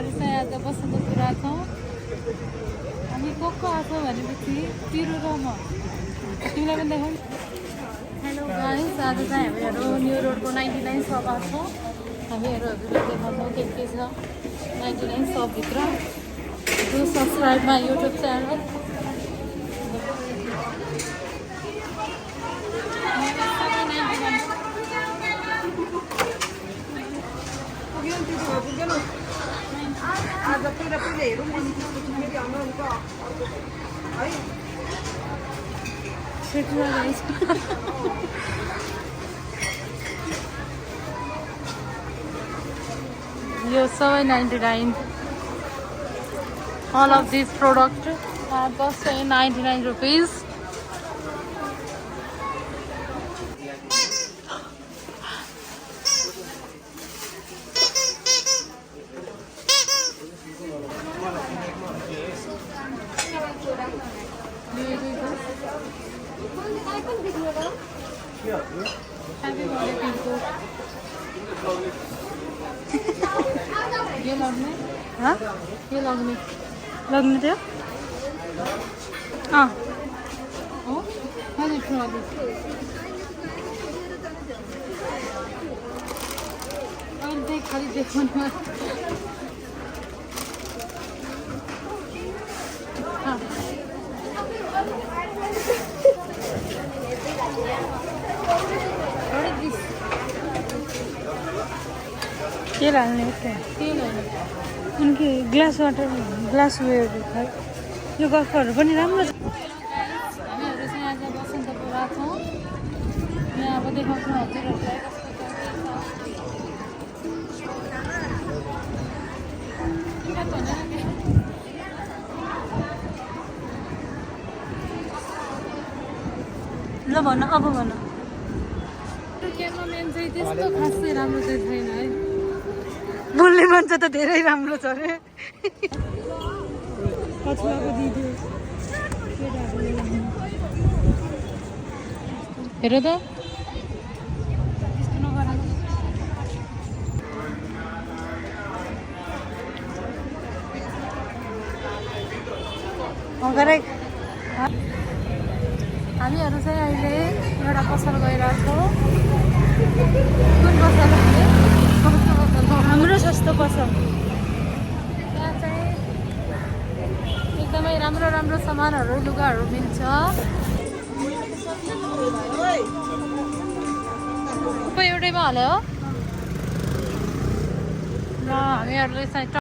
हामीहरू चाहिँ आज बसन्तपुर आएको छौँ। हामी को आएको भनेपछि पिरो र म। तिमीलाई पनि देखाउँ। हेलो गाइस, आज चाहिँ हामीहरू न्यू रोडको 99 सप आएको छौँ। हामीहरू हजुरलाई देखाउँछौँ के छ 99 सपभित्र। Do subscribe my YouTube channel. आज पहिला हेरौँ अनि त्यसपछि फेरि आउनुहुन्छ है। यो सबै 99। All of these products are just 99 rupees. ये लगने हाँ ये लगने थियो अँ हो मैले ट्रली अहिले चाहिँ खालि देखाउनु के हाल्ने उनकी ग्लास वाटर ग्लास वेयर यो गफहरू पनि राम्रो छ। हामीहरू चाहिँ आज बसन्तपुर आएको छौँ। यहाँ अब देखाउँछौँ हजुरहरूलाई ल भन अब भन। क्यामराम्यान चाहिँ त्यस्तो खासै राम्रो चाहिँ छैन है। बोल्ने मान्छे त धेरै राम्रो छ अरे। पछुवाको दिदी हेर त हामीहरू चाहिँ अहिले एउटा पसल गइरहेको छौँ। कुन पसल हाम्रो सस्तो पसल। यहाँ चाहिँ एकदमै राम्रो राम्रो सामानहरू लुगाहरू मिल्छ। एउटैमा हाल्यो र हामीहरूले चाहिँ